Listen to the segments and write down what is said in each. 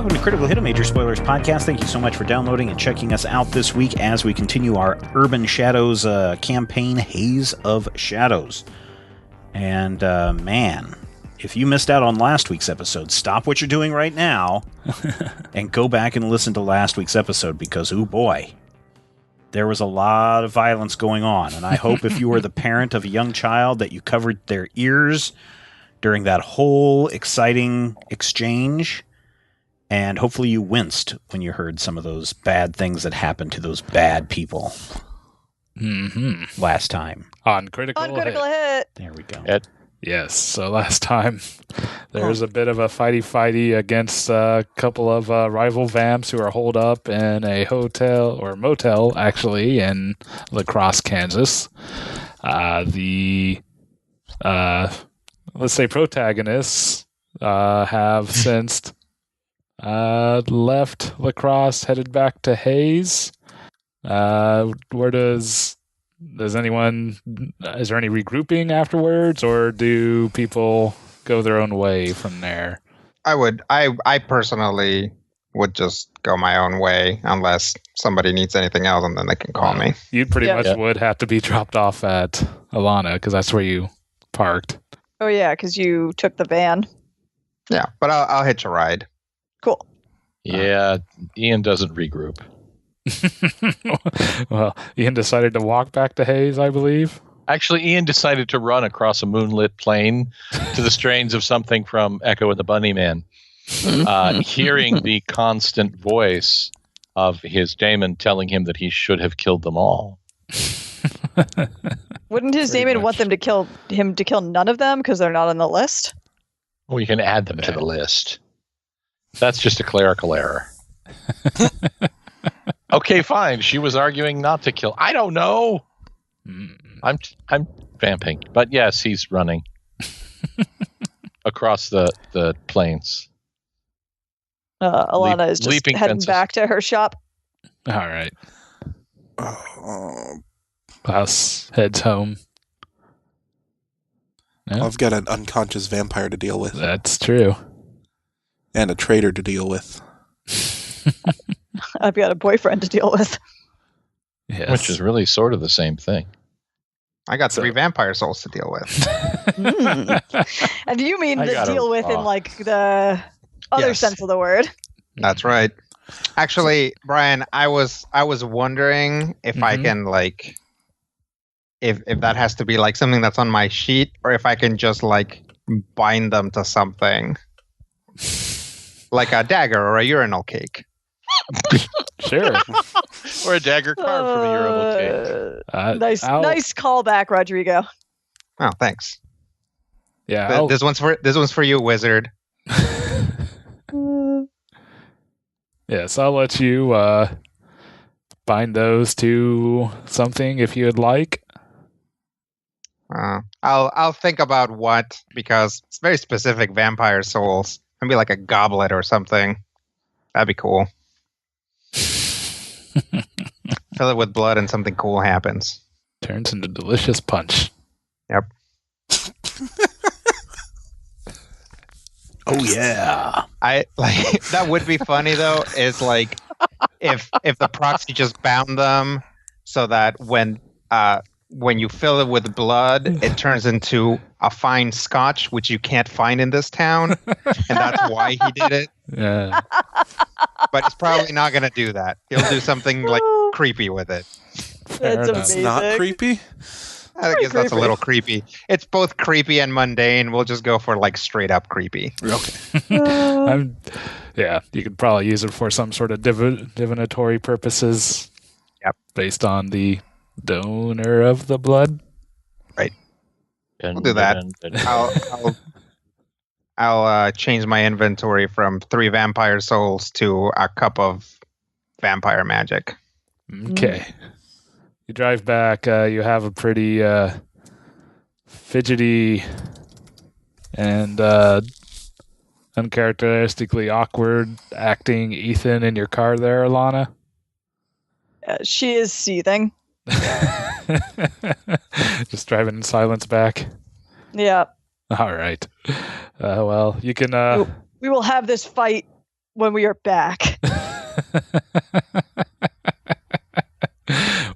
welcome to Critical Hit, a Major Spoilers podcast. Thank you so much for downloading and checking us out this week as we continue our Urban Shadows campaign, Haze of Shadows. And, man, if you missed out on last week's episode, stop what you're doing right now and go back and listen to last week's episode because, oh boy, there was a lot of violence going on. And I hope if you were the parent of a young child that you covered their ears during that whole exciting exchange. And hopefully you winced when you heard some of those bad things that happened to those bad people last time. On Critical Hit. There we go. Yes, so last time there was a bit of a fighty against a couple of rival vamps who are holed up in a hotel, or motel, actually, in La Crosse, Kansas. Let's say protagonists have since left La Crosse, headed back to Haze. Where is there any regrouping afterwards, or do people go their own way from there? I personally would just go my own way unless somebody needs anything else, and then they can call me. You pretty much would have to be dropped off at Alana, because that's where you parked. Oh yeah, because you took the van. Yeah, but I'll hitch a ride. Cool. Yeah, Ian doesn't regroup. Well, Ian decided to walk back to Haze, I believe. Actually, Ian decided to run across a moonlit plain to the strains of something from Echo and the Bunnyman, hearing the constant voice of his daemon telling him that he should have killed them all. Wouldn't his daemon want them to kill none of them because they're not on the list? Well, you can add them to the list. That's just a clerical error. Okay, fine. She was arguing not to kill. I don't know. I'm vamping, but yes, he's running across the plains. Alana is just heading fences. back to her shop. All right. Klaus heads home. Yeah. I've got an unconscious vampire to deal with. That's true. And a traitor to deal with. I've got a boyfriend to deal with. Yes. Which is really sort of the same thing. I got 3 vampire souls to deal with. And you mean to deal with in like the other sense of the word? That's right. Actually, Brian, I was wondering if I can like if that has to be like something that's on my sheet, or if I can just like bind them to something. Like a dagger or a urinal cake. Sure. Or a dagger carved from a urinal cake. Nice callback, Rodrigo. Oh, thanks. Yeah. This one's for you, wizard. Yes, I'll let you bind those to something if you'd like. I'll think about what, because it's very specific vampire souls. Maybe like a goblet or something. That'd be cool. Fill it with blood and something cool happens. Turns into delicious punch. Yep. Oh yeah. I like that would be funny though, is like if the proxy just bound them so that when you fill it with blood, it turns into a fine scotch, which you can't find in this town, and that's why he did it. Yeah. But he's probably not going to do that. He'll do something like creepy with it. That's It's amazing. not creepy? I guess that's a little creepy. It's both creepy and mundane. We'll just go for like straight up creepy. Okay. Yeah, you could probably use it for some sort of divinatory purposes. Yep. Based on the donor of the blood. Right. We'll do that. I'll change my inventory from 3 vampire souls to a cup of vampire magic. Okay. You drive back. You have a pretty fidgety and uncharacteristically awkward acting Ethan in your car there, Alana. She is seething. Just driving in silence back. Yeah. All right. Well, you can. We will have this fight when we are back.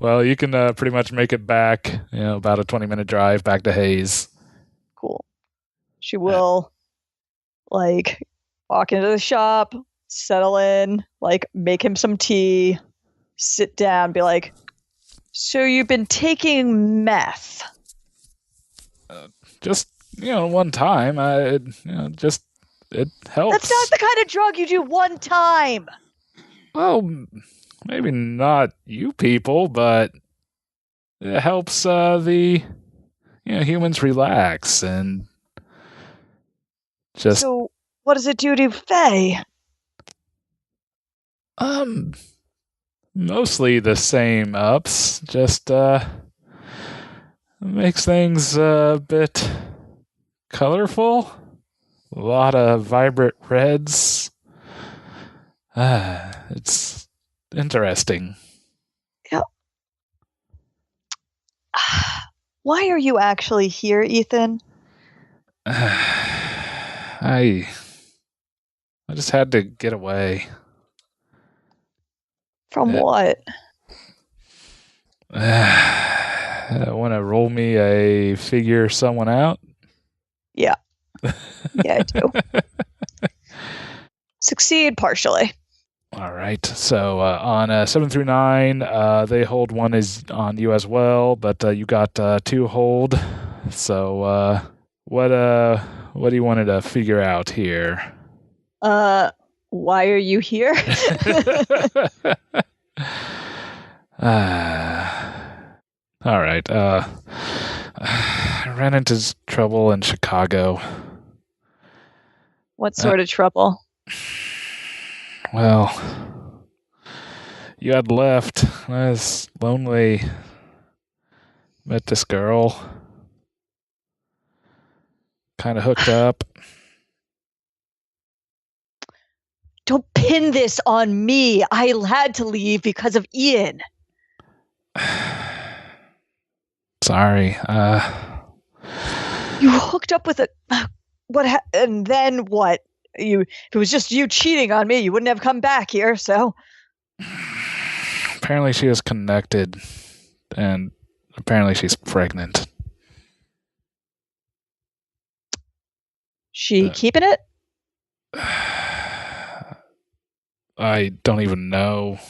Well, you can pretty much make it back, about a 20-minute drive back to Hayes. Cool. She will, walk into the shop, settle in, make him some tea, sit down, be like, so you've been taking meth? Just, one time. It helps. That's not the kind of drug you do one time. Well, maybe not you people, but it helps the humans relax and just. So, what does it do to Faye? Mostly the same ups. Just makes things a bit colorful. A lot of vibrant reds. It's interesting. Yeah. Why are you actually here, Ethan? I just had to get away. From what? Want to roll me a figure someone out? Yeah. Yeah, I do. Succeed partially. All right. So on 7 through 9, they hold one is on you as well, but you got 2 hold. So what do you wanted to figure out here? Why are you here? All right. I ran into trouble in Chicago. What sort of trouble? Well, you had left. I was lonely. Met this girl. Kind of hooked up. Don't pin this on me. I had to leave because of Ian. Sorry. You hooked up with and then what? If it was just you cheating on me, you wouldn't have come back here, so. Apparently she is connected, and apparently she's pregnant. She keeping it? I don't even know.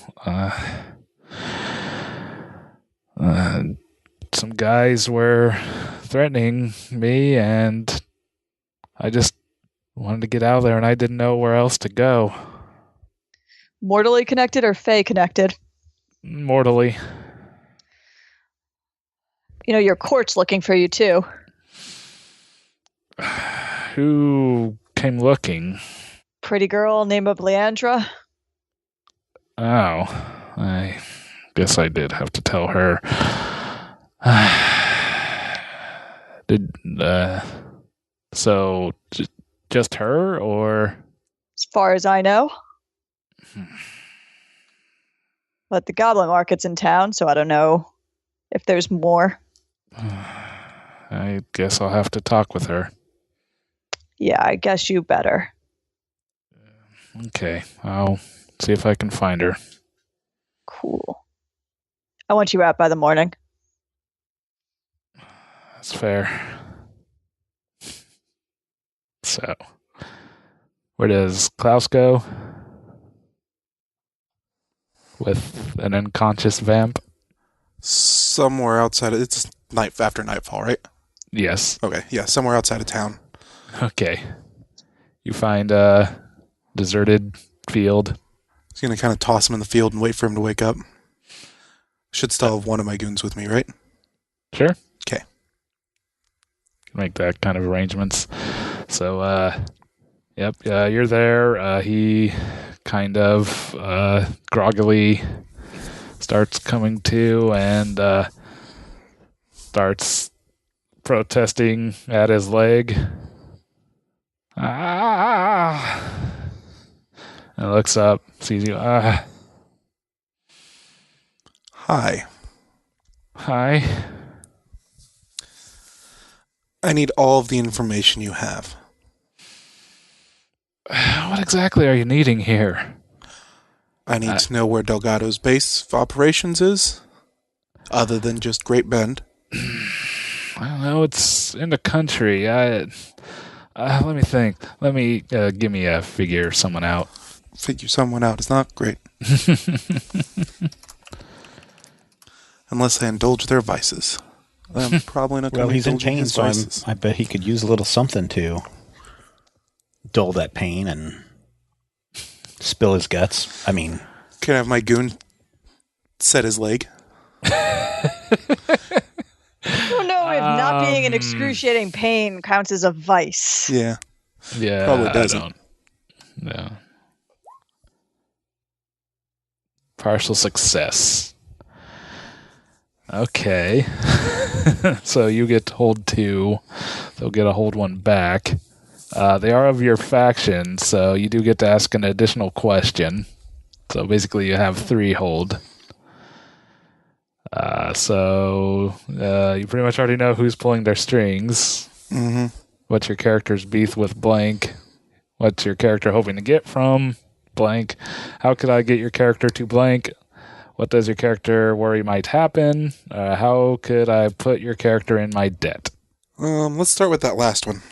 Some guys were threatening me, and I just wanted to get out of there, and I didn't know where else to go. Mortally connected or Fae connected? Mortally. Your court's looking for you, too. Who came looking? Pretty girl named Leandra. Oh, I guess I did have to tell her. So just her, or? As far as I know. But the Goblin Market's in town, so I don't know if there's more. I guess I'll have to talk with her. Yeah, I guess you better. Okay, I'll see if I can find her. Cool. I want you out by the morning. That's fair. So, where does Klaus go? With an unconscious vamp? Somewhere outside of... It's after nightfall, right? Yes. Okay, yeah, somewhere outside of town. Okay. You find a deserted field. He's going to kind of toss him in the field and wait for him to wake up. Should still have one of my goons with me, right? Sure. Okay. Make that kind of arrangements. So, yep, you're there. He kind of groggily starts coming to and starts protesting at his leg. And looks up, sees you. Hi. Hi. I need all of the information you have. What exactly are you needing here? I need to know where Delgado's base of operations is, other than just Great Bend. I don't know. It's in the country. Let me think. Let me give me a figure someone out. Figure someone out is not great. Unless I indulge their vices. I'm probably not going Well, to he's in indulge pain, his so vices. I bet he could use a little something to dull that pain and spill his guts. I mean, Can I have my goon set his leg? I don't know if not being in excruciating pain counts as a vice. Yeah. Yeah, Probably doesn't. I don't. No. Partial success. Okay. So you get told 2. They'll get a hold 1 back. They are of your faction, so you do get to ask an additional question. So basically you have 3 hold. You pretty much already know who's pulling their strings. Mm-hmm. What's your character's beef with blank? What's your character hoping to get from blank? How could I get your character to blank? What does your character worry might happen? How could I put your character in my debt? Let's start with that last one.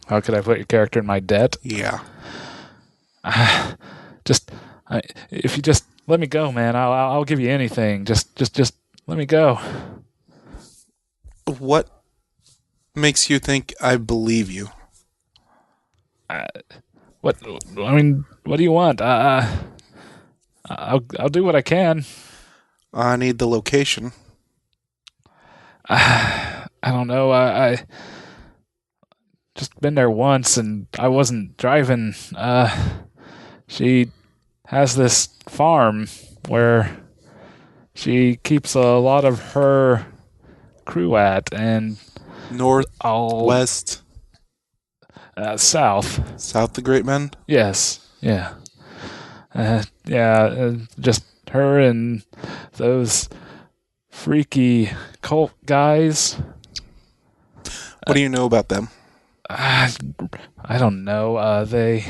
How could I put your character in my debt? Yeah. If you just let me go, man, I'll give you anything. Just let me go. What makes you think I believe you? What do you want? I'll do what I can. I need the location. I don't know. I just been there once, and I wasn't driving. She has this farm where she keeps a lot of her crew at, and North, west, south. South the Great Bend? Yes. Yeah. Just her and those freaky cult guys. What do you know about them? I don't know. They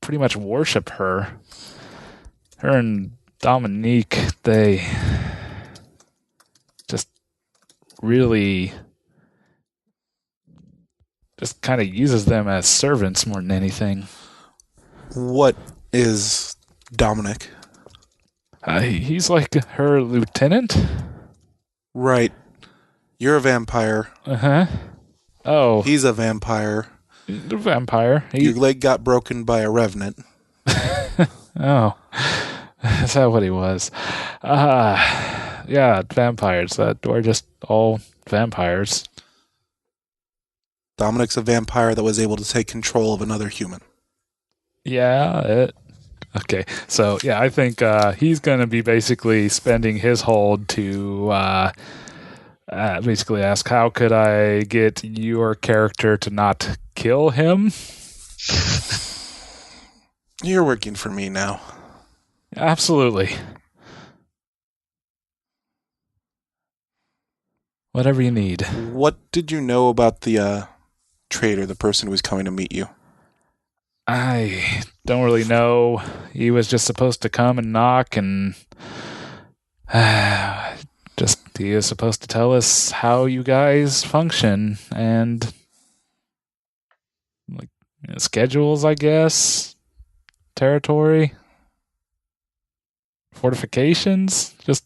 pretty much worship her. Her and Dominique, they just really just kind of uses them as servants more than anything. What is Dominic? He's like her lieutenant. Right. You're a vampire. Uh-huh. Oh. He's a vampire. The vampire. Your leg got broken by a revenant. Oh. Is that what he was? Yeah, vampires. We're just all vampires. Dominic's a vampire that was able to take control of another human. Yeah. Okay. So, yeah, I think he's going to be basically spending his hold to basically ask, how could I get your character to not kill him? You're working for me now. Absolutely. Whatever you need. What did you know about the traitor, the person who was coming to meet you? I don't really know. He was just supposed to come and knock, and he is supposed to tell us how you guys function and like schedules, I guess, territory, fortifications. Just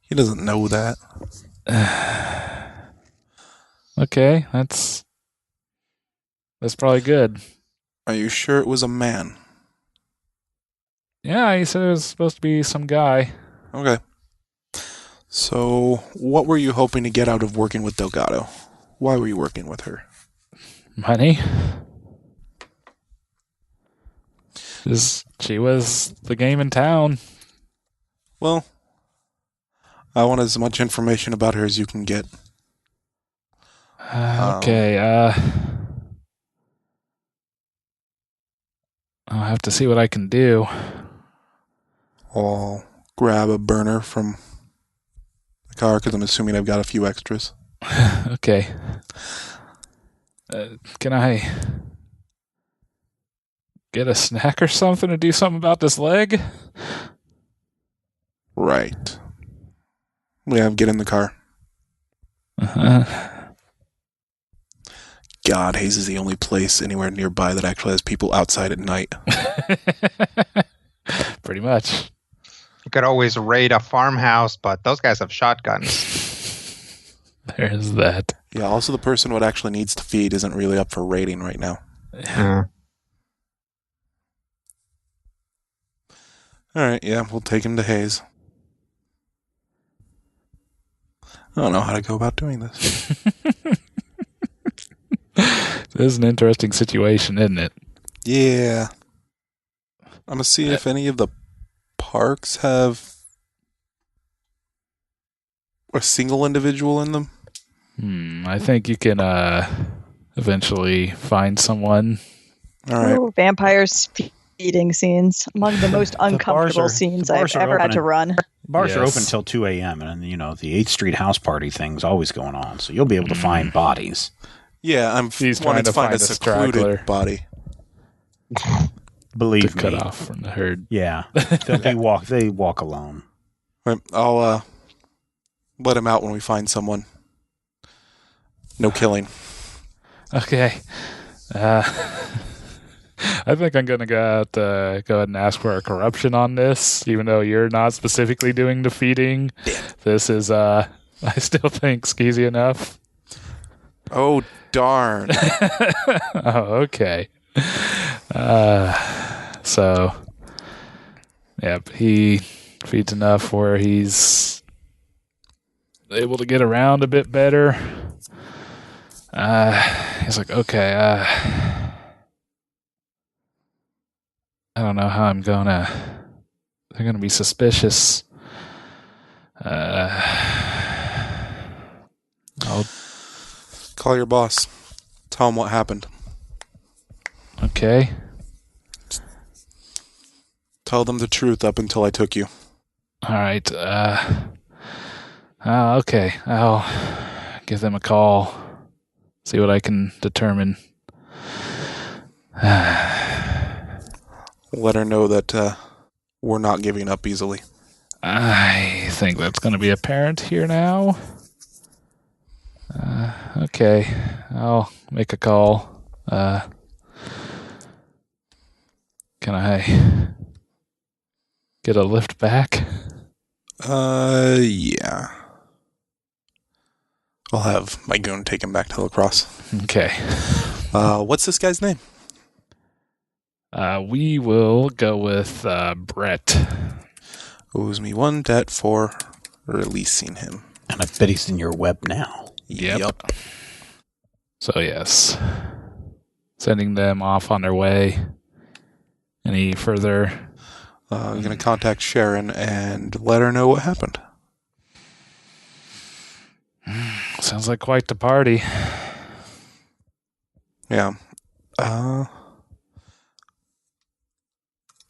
He doesn't know that. okay. That's probably good. Are you sure it was a man? Yeah, he said it was supposed to be some guy. Okay. So, what were you hoping to get out of working with Delgado? Why were you working with her? Money. She was the game in town. Well, I want as much information about her as you can get. Okay, I'll have to see what I can do. I'll grab a burner from the car because I'm assuming I've got a few extras. Okay. Can I get a snack or something to do something about this leg? Right. Yeah, get in the car. Uh-huh. God, Hayes is the only place anywhere nearby that actually has people outside at night. Pretty much. You could always raid a farmhouse, but those guys have shotguns. There's that. Yeah, also the person what actually needs to feed isn't really up for raiding right now. Yeah. Alright, yeah, we'll take him to Hayes. I don't know how to go about doing this. This is an interesting situation, isn't it? Yeah. I'm gonna see if any of the parks have a single individual in them. I think you can eventually find someone. All right. Ooh, vampires feeding scenes. Among the most uncomfortable scenes I've ever had to run. Bars are open till 2 a.m. and the 8th Street house party thing's always going on, so you'll be able to find bodies. Yeah, I'm wanting to find a secluded body. Believe me. Cut off from the herd. Yeah, they walk alone. Right, I'll let him out when we find someone. No killing. Okay. I think I'm gonna go ahead and ask for a corruption on this, even though you're not specifically doing the feeding. This is I still think skeezy enough. Oh darn. Oh, okay. So, yep, he feeds enough where he's able to get around a bit better. He's like, okay, I don't know how they're gonna be suspicious. I'll Call your boss. Tell him what happened. Okay. Tell them the truth up until I took you. All right. Okay. I'll give them a call. See what I can determine. Let her know that we're not giving up easily. I think that's going to be apparent here now. Okay. I'll make a call. Can I get a lift back? Yeah. I'll have my goon take him back to La Crosse. Okay. What's this guy's name? We will go with Brett. Owes me 1 debt for releasing him. And I bet he's in your web now. Yep. So, yes. Sending them off on their way. Any further? I'm going to contact Sharon and let her know what happened. Sounds like quite the party. Yeah.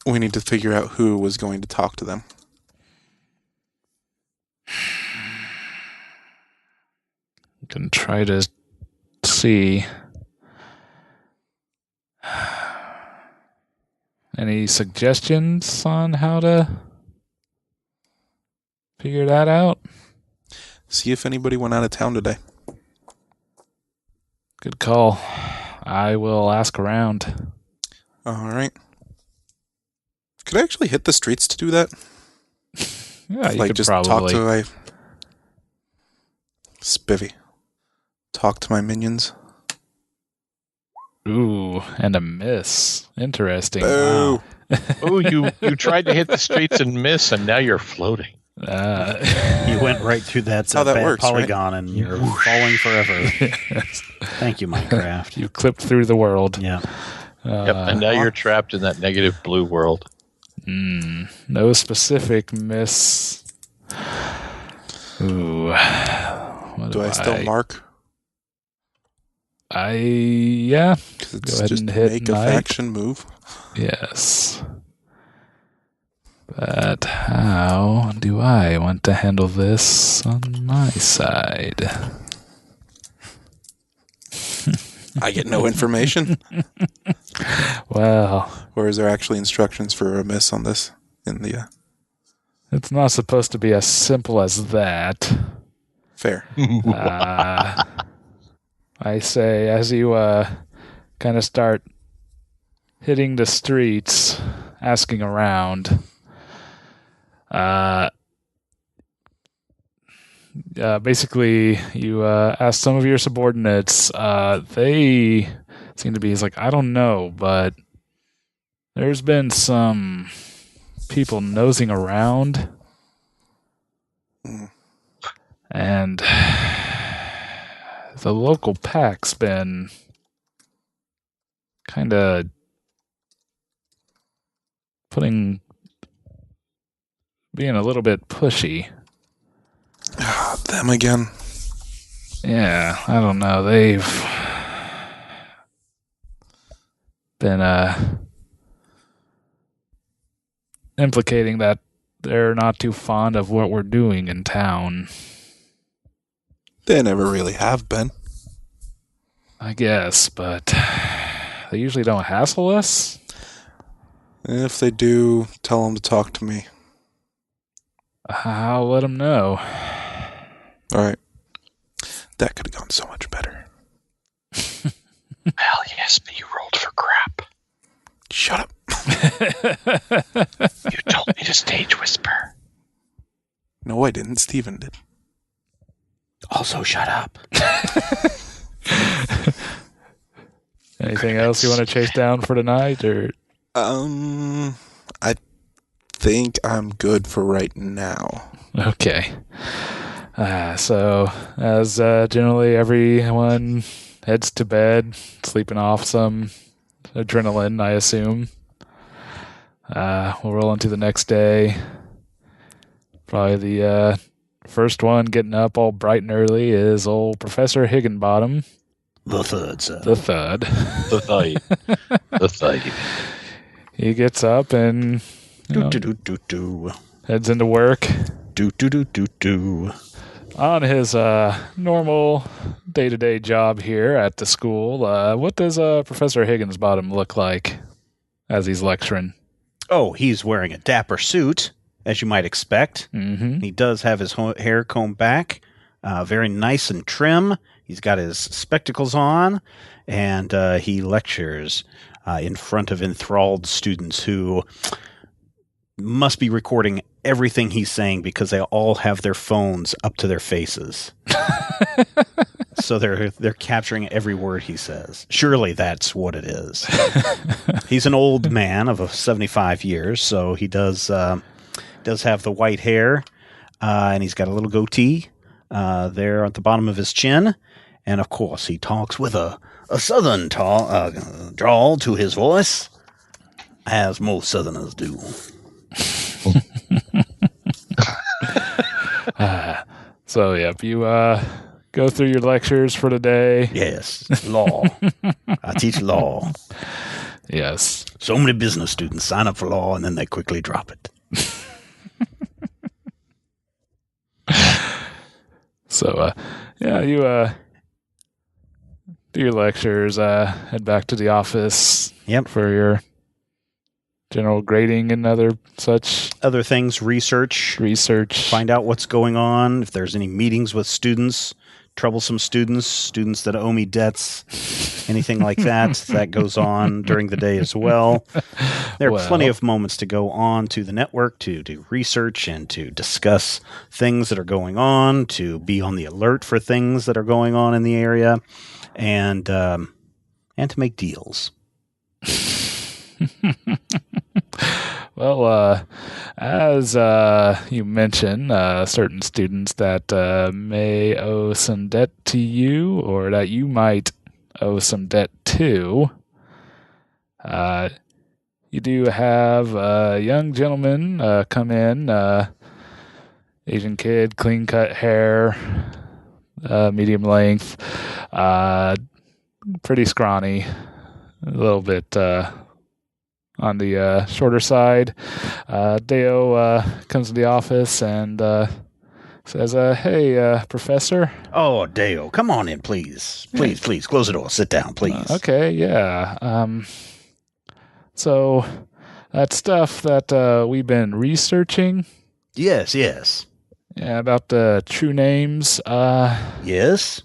We need to figure out who was going to talk to them. Can try to see. Any suggestions on how to figure that out? See if anybody went out of town today. Good call. I will ask around. All right. Could I actually hit the streets to do that? Yeah, you like could just probably talk to my Spivvy. Talk to my minions. Ooh, and a miss. Interesting. Boo. Wow. Oh, you tried to hit the streets and miss, and now you're floating. You went right through that, how that bad works, polygon, right? And you're falling forever. Yes. Thank you, Minecraft. You clipped through the world. Yeah. Yep, and now you're trapped in that negative blue world. No specific miss. Ooh. What Do I still mark? Yeah. Because Go it's ahead just and hit make a knight. faction move. Yes. But how do I want to handle this on my side? I get no information. Well, Or is there actually instructions for a miss on this in the it's not supposed to be as simple as that. fair? I say, as you kind of start hitting the streets, asking around, basically, you ask some of your subordinates. They seem to be like, I don't know, but there's been some people nosing around, and the local pack's been kind of being a little bit pushy. Them again. Yeah, I don't know. They've been implicating that they're not too fond of what we're doing in town. They never really have been. I guess, but they usually don't hassle us. If they do, tell them to talk to me. I'll let them know. All right. That could have gone so much better. Well, yes, but you rolled for crap. Shut up. You told me to stage whisper. No, I didn't. Steven did. Also, shut up. Anything else you want to chase down for tonight, or? I think I'm good for right now. Okay. So, as generally everyone heads to bed, sleeping off some adrenaline, I assume. We'll roll into the next day. Probably the first one getting up all bright and early is old Professor Higginbottom. The third, sir. The third. The thigh. The thigh. He gets up and heads into work. On his normal day-to-day job here at the school, what does Professor Higginsbottom look like as he's lecturing? Oh, he's wearing a dapper suit, as you might expect. Mm-hmm. He does have his hair combed back, very nice and trim. He's got his spectacles on, and he lectures in front of enthralled students who must be recording everything he's saying because they all have their phones up to their faces. So they're capturing every word he says. Surely that's what it is. He's an old man of 75 years, so he does have the white hair, and he's got a little goatee there at the bottom of his chin. And, of course, he talks with a southern drawl to his voice, as most southerners do. So, yep, you go through your lectures for the day. Yes, law. I teach law. Yes. So many business students sign up for law, and then they quickly drop it. So, yeah, you do your lectures, head back to the office. Yep. For your general grading and other things, research, find out what's going on, if there's any meetings with students, troublesome students that owe me debts, anything like that goes on during the day as well. There are plenty of moments to go on to the network to do research and to discuss things that are going on, to be on the alert for things that are going on in the area, and to make deals. Well, as you mentioned, certain students that may owe some debt to you, or that you might owe some debt to, you do have a young gentleman come in, Asian kid, clean-cut hair, medium length, pretty scrawny, a little bit on the shorter side. Dayo comes to the office and says, "Hey, Professor." Oh, Dayo, come on in, please. Please, close the door. Sit down, please. Okay, yeah. So that stuff that we've been researching. Yes. Yeah, about the true names. Yes?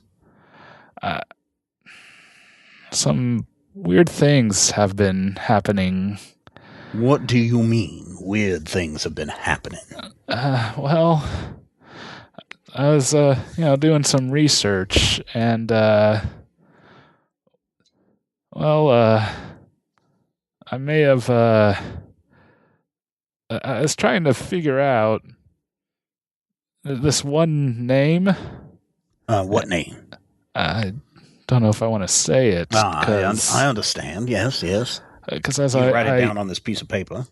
Some weird things have been happening. What do you mean, weird things have been happening? Well, I was, doing some research, and, I may have, I was trying to figure out this one name. What name? I don't know if I want to say it. I understand. Yes. Because as You I write it down on this piece of paper.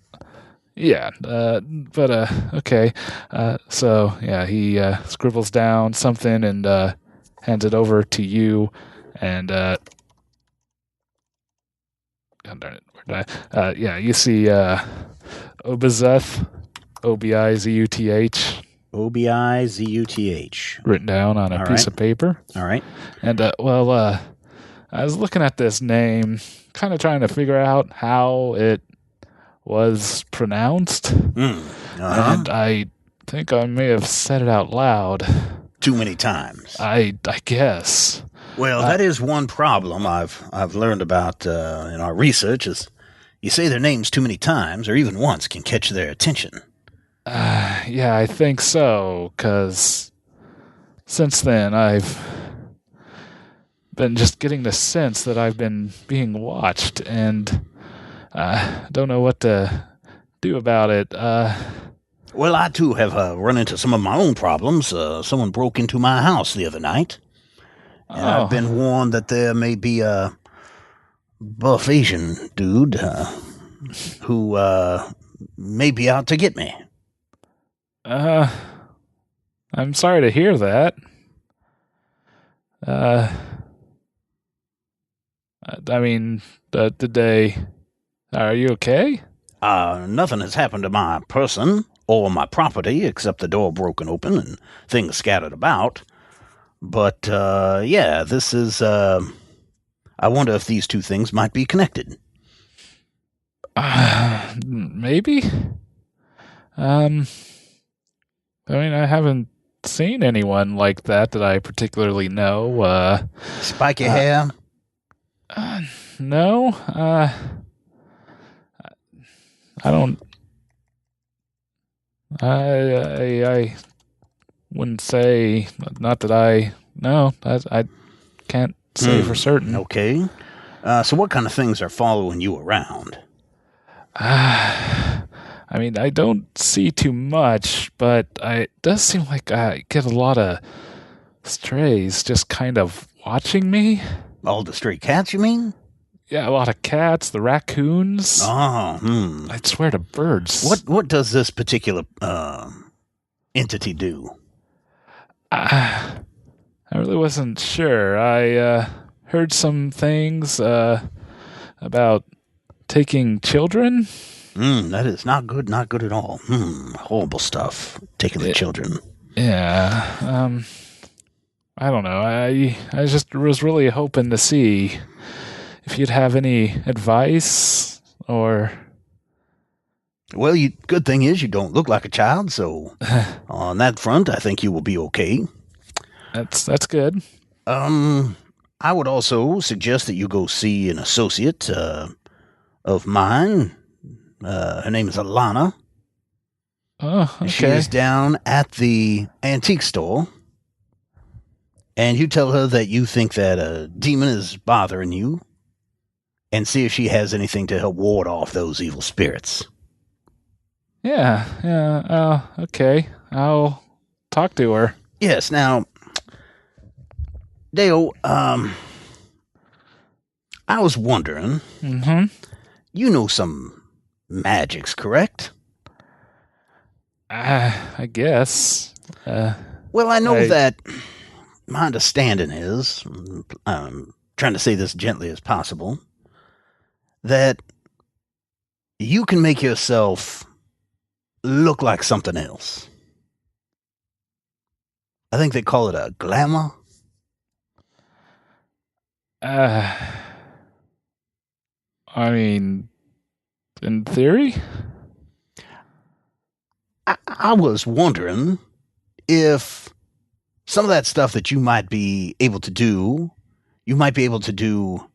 Yeah, but okay. So yeah, he scribbles down something and hands it over to you, and God darn it, where did I? Yeah, you see Obizuth, Obizuth, Obizuth. written down on a piece of paper. All right. And I was looking at this name, kind of trying to figure out how it was pronounced, and I think I may have said it out loud too many times. I guess. Well, that is one problem I've learned about in our research is you say their names too many times or even once can catch their attention. Yeah, I think so, because since then I've been just getting the sense that I've been being watched, and don't know what to do about it. Well, I too have run into some of my own problems. Someone broke into my house the other night, and I've been warned that there may be a buff Asian dude who may be out to get me. I'm sorry to hear that. I mean, did they... Are you okay? Nothing has happened to my person or my property except the door broken open and things scattered about. But, yeah, this is, I wonder if these two things might be connected. Maybe? I mean, I haven't seen anyone like that I particularly know. Spiky hair? No. I don't. I wouldn't say. Not that I. No, I can't say for certain. Okay. So what kind of things are following you around? I mean, I don't see too much, but it does seem like I get a lot of strays just kind of watching me. All the stray cats, you mean? Yeah, a lot of cats, the raccoons. Oh, I'd swear to birds. What does this particular entity do? I really wasn't sure. I heard some things about taking children. That is not good at all. Horrible stuff. Taking the children. Yeah. I don't know. I just was really hoping to see if you'd have any advice or... Well, good thing is you don't look like a child, so on that front, I think you will be okay. That's good. I would also suggest that you go see an associate of mine. Her name is Alana. Oh, okay. She is down at the antique store. And you tell her that you think that a demon is bothering you. And see if she has anything to help ward off those evil spirits. Yeah. Okay. I'll talk to her. Yes, now, Dayo, I was wondering, you know some magics, correct? I guess. Well, I know that my understanding is, I'm trying to say this gently as possible, that you can make yourself look like something else. I think they call it a glamour. I mean, in theory? I was wondering if some of that stuff that you might be able to do, you might be able to do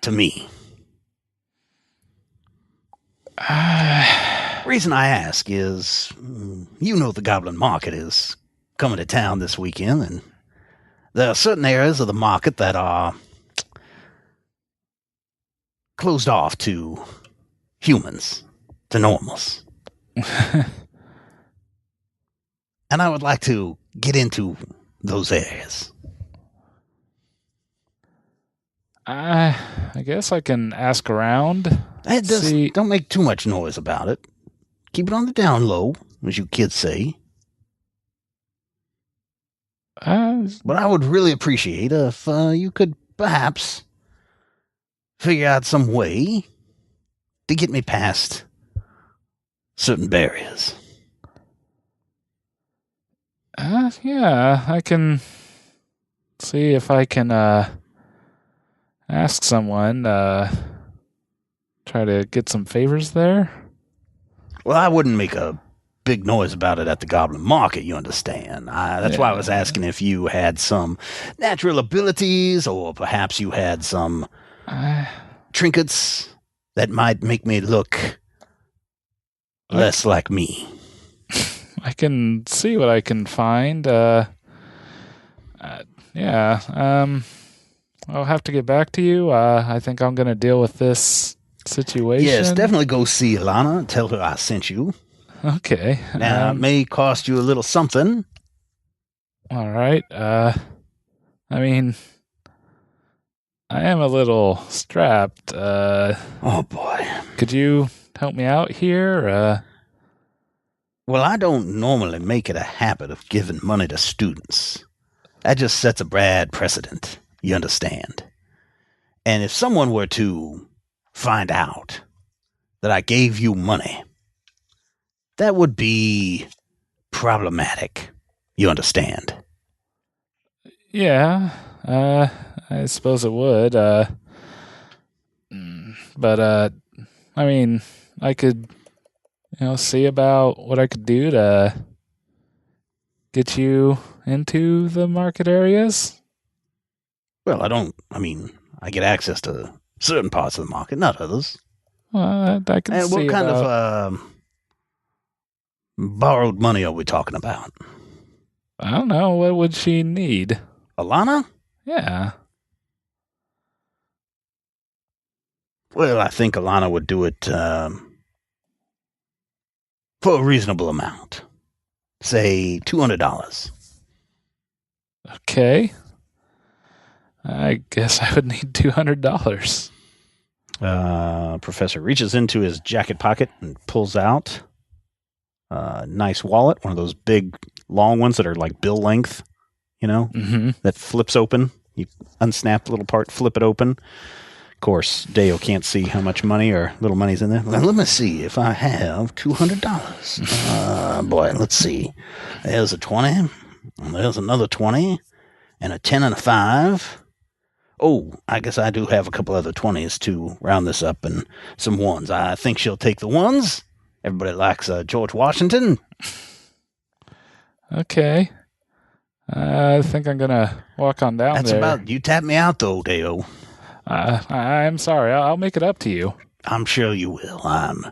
to me. Reason I ask is, you know the Goblin Market is coming to town this weekend, and there are certain areas of the market that are closed off to humans, to normals. And I would like to get into those areas. I guess I can ask around. Don't make too much noise about it. Keep it on the down low, as you kids say. But I would really appreciate if you could perhaps figure out some way to get me past certain barriers. Yeah, I can see if I can ask someone, try to get some favors there. Well, I wouldn't make a big noise about it at the Goblin Market, you understand. That's why I was asking if you had some natural abilities, or perhaps you had some trinkets that might make me look less like me. I can see what I can find. I'll have to get back to you. I think I'm going to deal with this situation. Yes, definitely go see Alana and tell her I sent you. Okay. Now, it may cost you a little something. All right. I mean, I am a little strapped. Oh, boy. Could you help me out here? Well, I don't normally make it a habit of giving money to students. That just sets a bad precedent, you understand. And if someone were to find out that I gave you money, that would be problematic, you understand. Yeah, I suppose it would. But I mean, I could, see about what I could do to get you into the market areas. Well, I get access to certain parts of the market, not others. Well, I can And see what kind about... of borrowed money are we talking about? I don't know. What would she need? Alana? Yeah. Well, I think Alana would do it for a reasonable amount. Say $200. Okay. I guess I would need $200. Professor reaches into his jacket pocket and pulls out a nice wallet, one of those big, long ones that are like bill length, that flips open. You unsnap the little part, flip it open. Of course, Dayo can't see how much money or little money's in there. Well, let me see if I have $200. Boy, let's see. There's a 20. There's another 20. And a 10 and a 5. Oh, I guess I do have a couple other 20s to round this up, and some 1s. I think she'll take the 1s. Everybody likes George Washington. Okay. I think I'm going to walk on down That's there. about... You tap me out, though, Dayo. I'm sorry. I'll make it up to you. I'm sure you will. I'm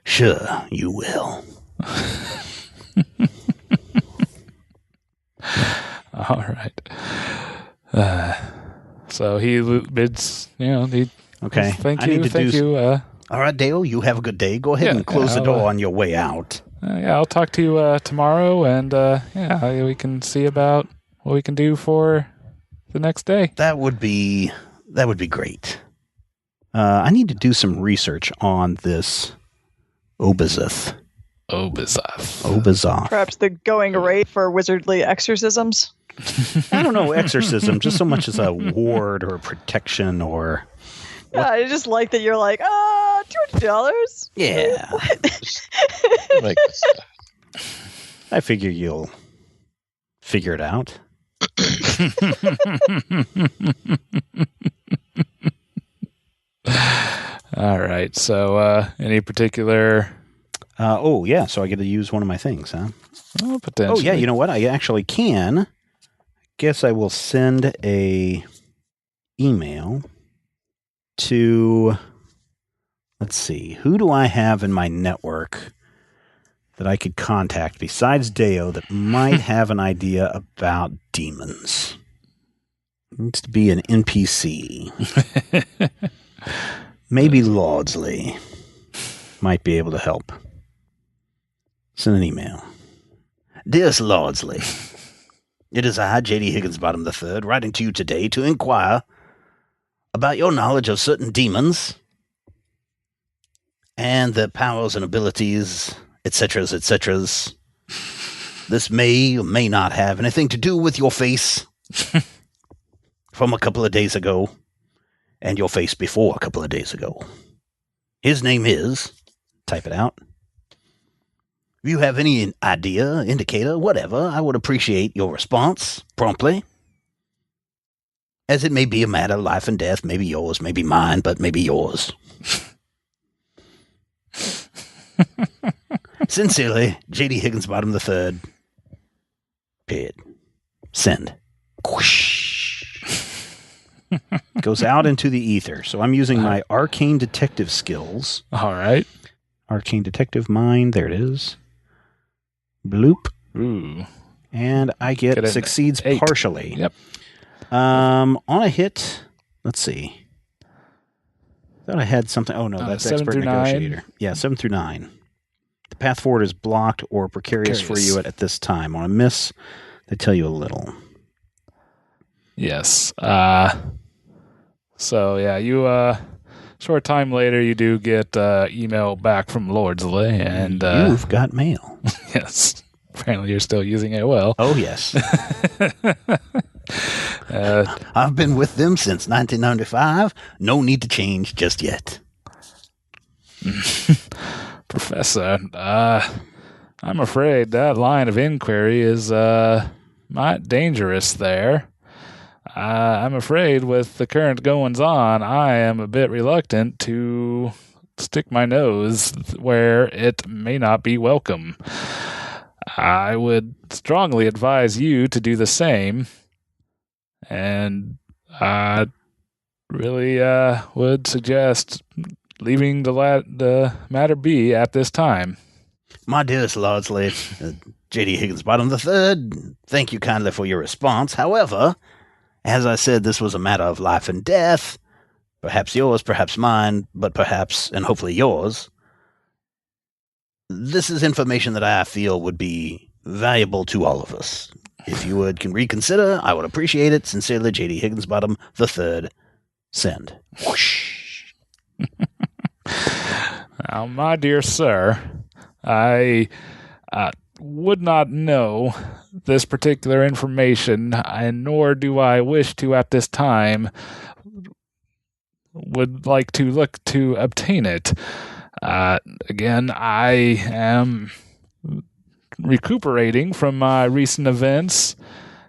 sure you will. All right. So he bids, okay. Thank you. All right, Dayo, you have a good day. Go ahead and close the door on your way out. I'll talk to you tomorrow, and we can see about what we can do for the next day. That would be great. I need to do some research on this Obizeth. Perhaps the going rate for wizardly exorcisms? I don't know, exorcism, just so much as a ward or protection or... Yeah, I just like that you're like, $200? Yeah. Like, I figure you'll figure it out. All right. So, any particular? Oh, yeah. So I get to use one of my things, huh? Oh, potentially. Oh, yeah. You know what? I actually can. Guess I will send a email to, let's see, who do I have in my network that I could contact besides Dayo that might have an idea about demons? It needs to be an NPC. Maybe Lordsley might be able to help. Send an email. Dearest Lordsley, it is I, J.D. Higginsbottom III, writing to you today to inquire about your knowledge of certain demons and their powers and abilities, etc., etc. This may or may not have anything to do with your face from a couple of days ago and your face before a couple of days ago. His name is, type it out. If you have any idea, indicator, whatever, I would appreciate your response promptly. As it may be a matter of life and death, maybe yours, maybe mine, but maybe yours. Sincerely, J.D. Higginsbottom III. Period. Send. Goes out into the ether. So I'm using my arcane detective skills. All right. Arcane detective mind. There it is. Bloop. Ooh. And I get succeeds 8. partially. Yep. On a hit, let's see. Thought I had something. Oh, no, that's 7 expert through 9. negotiator. Yeah, 7 through 9. The path forward is blocked or precarious for you at this time. On a miss, they tell you a little. Yes. So, yeah, you, short time later, you do get email back from Lordsley, and you've got mail. Yes. Apparently you're still using it well. Oh, yes. I've been with them since 1995. No need to change just yet. Professor, I'm afraid that line of inquiry is might dangerous there. I'm afraid with the current goings-on, I am a bit reluctant to stick my nose where it may not be welcome. I would strongly advise you to do the same, and I really would suggest leaving the matter be at this time. My dearest Lordsley, J.D. Higginsbottom III, thank you kindly for your response. However, as I said, this was a matter of life and death. Perhaps yours, perhaps mine, but perhaps, and hopefully yours. This is information that I feel would be valuable to all of us. If you can reconsider, I would appreciate it. Sincerely, J.D. Higginsbottom III. Send. Whoosh. Now, my dear sir, I would not know this particular information, and nor do I wish to at this time. Would like to look to obtain it. Again, I am recuperating from my recent events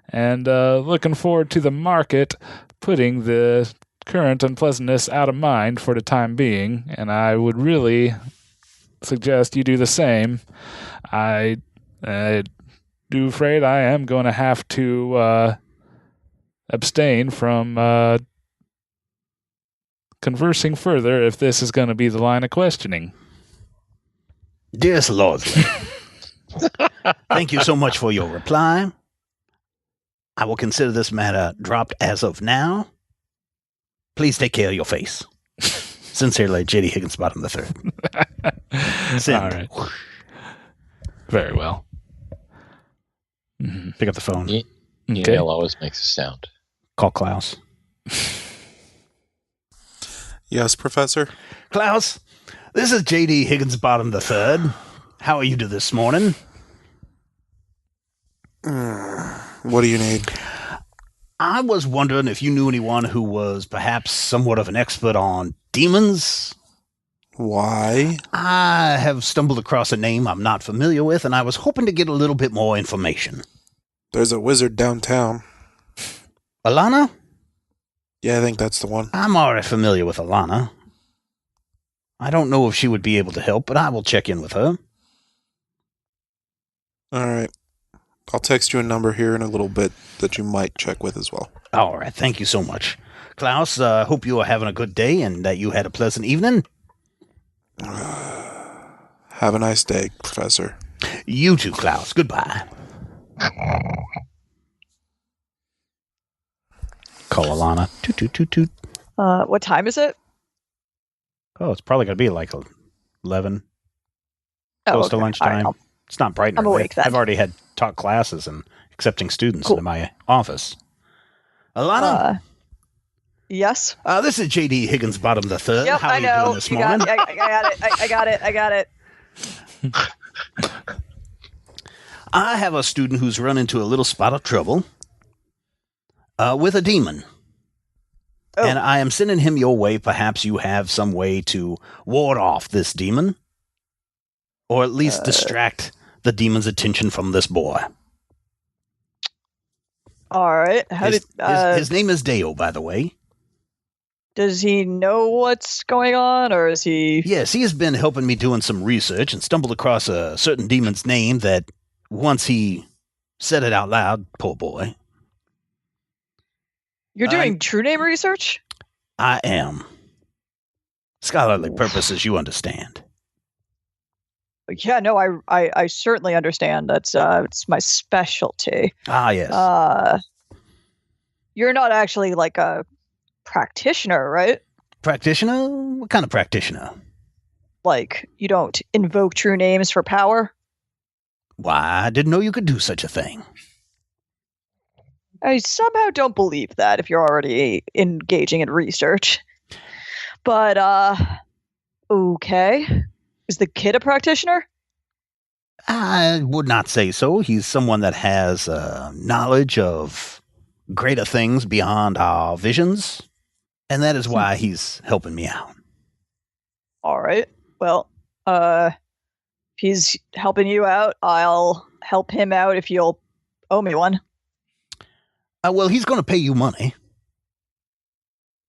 and looking forward to the market putting the current unpleasantness out of mind for the time being, and I would really suggest you do the same. I do afraid I am going to have to abstain from conversing further if this is going to be the line of questioning. Dearest Lordsley, thank you so much for your reply. I will consider this matter dropped as of now. Please take care of your face. Sincerely, J.D. Higginsbottom III. Send. All right. Very well. Pick up the phone. Email always makes a sound. Call Klaus. Yes, Professor? Klaus, this is J.D. Higginsbottom III. How are you this morning? What do you need? I was wondering if you knew anyone who was perhaps somewhat of an expert on demons. Why? I have stumbled across a name I'm not familiar with, and I was hoping to get a little bit more information. There's a wizard downtown. Alana? Yeah, I think that's the one. I'm already familiar with Alana. I don't know if she would be able to help, but I will check in with her. All right. I'll text you a number here in a little bit that you might check with as well. All right. Thank you so much. Klaus, hope you are having a good day and that you had a pleasant evening. Have a nice day, Professor. You too, Klaus. Goodbye. Call Alana. Toot, toot, toot, toot. What time is it? Oh, it's probably going to be like 11. Close to okay. lunchtime. All right, It's not bright. I'm awake then. I've already had taught classes and accepting students Cool. into my office. Alana? Yes? This is J.D. Higginsbottom III. Yep, How I are you know. doing this morning? I got it. I got it. I have a student who's run into a little spot of trouble with a demon. Oh. And I am sending him your way. Perhaps you have some way to ward off this demon. Or at least distract the demon's attention from this boy. All right. His name is Dayo, by the way. Does he know what's going on, or is he... Yes, he has been helping me doing some research and stumbled across a certain demon's name that once he said it out loud, poor boy. You're doing true name research? I am. Scholarly purposes, you understand. Yeah, no, I certainly understand. That's it's my specialty. Ah, yes. You're not actually like a practitioner, right? Practitioner? What kind of practitioner? Like, you don't invoke true names for power? Why, I didn't know you could do such a thing. I somehow don't believe that if you're already engaging in research. But, okay. Is the kid a practitioner? I would not say so. He's someone that has knowledge of greater things beyond our visions, and that is why he's helping me out. All right. Well, if he's helping you out, I'll help him out if you'll owe me one. Well, he's going to pay you money.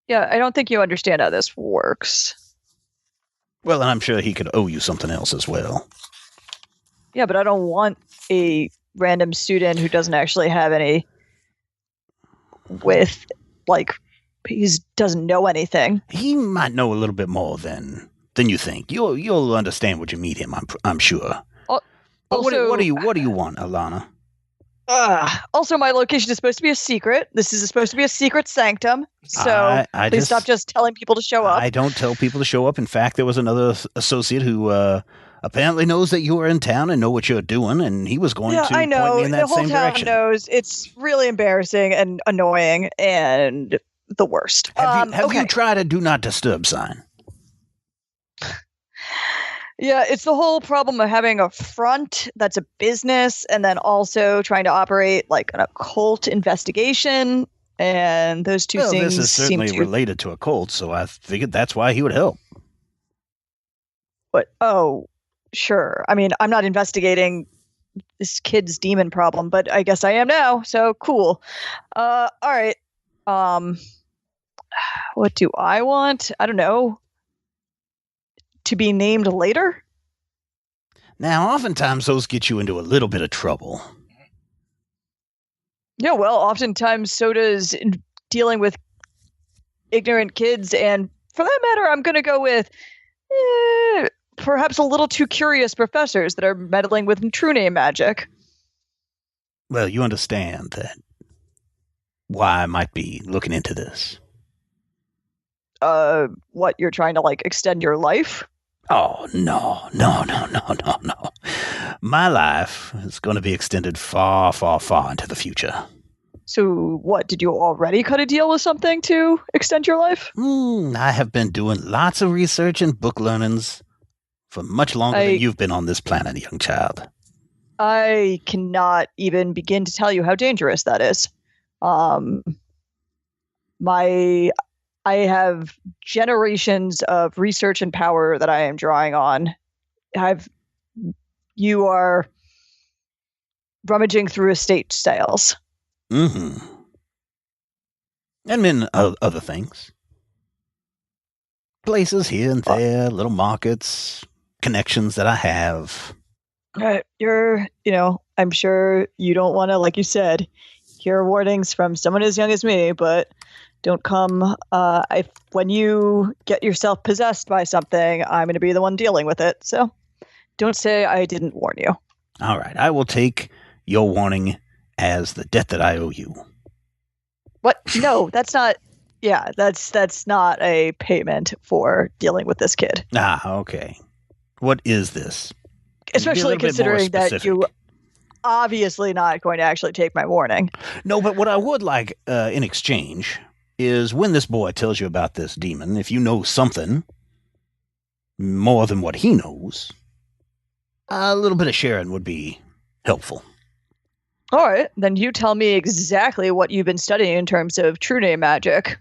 Yeah, I don't think you understand how this works. Well, and I'm sure he could owe you something else as well. Yeah, but I don't want a random student who doesn't actually have any with, like, he doesn't know anything. He might know a little bit more than you think. You'll understand when you meet him, I'm sure. But Also, what do you want, Alana? Also, my location is supposed to be a secret. This is supposed to be a secret sanctum. So please stop just telling people to show up. I don't tell people to show up. In fact, there was another associate who apparently knows that you are in town and know what you're doing, and he was going to I know. point me in that same The whole town direction. knows. It's really embarrassing and annoying and the worst. Have you tried a do not disturb sign? Yeah, it's the whole problem of having a front that's a business and then also trying to operate like an occult investigation. And those two things this is certainly seem to... related to a cult, so I figured that's why he would help. But, oh, sure. I mean, I'm not investigating this kid's demon problem, but I guess I am now. So cool. All right. What do I want? I don't know. To be named later? Now, oftentimes those get you into a little bit of trouble. Yeah, well, oftentimes so does dealing with ignorant kids, and for that matter, I'm going to go with perhaps a little too curious professors that are meddling with true name magic. Well, you understand that why I might be looking into this. What, you're trying to, like, extend your life? Oh, no. My life is going to be extended far, far, far into the future. So, what, did you already cut a deal with something to extend your life? I have been doing lots of research and book learnings for much longer than you've been on this planet, young child. I cannot even begin to tell you how dangerous that is. I have generations of research and power that I am drawing on. You are rummaging through estate sales. Mm-hmm. And then other things. Places here and there, little markets, connections that I have. I'm sure you don't want to, like you said, hear warnings from someone as young as me, but don't come. When you get yourself possessed by something, I'm going to be the one dealing with it. So don't say I didn't warn you. All right. I will take your warning as the debt that I owe you. What? No, that's not. Yeah, that's not a payment for dealing with this kid. Ah, okay. What is this? Especially considering that you obviously not going to actually take my warning. No, but what I would like in exchange is when this boy tells you about this demon, if you know something more than what he knows, a little bit of sharing would be helpful. All right, then you tell me exactly what you've been studying in terms of true name magic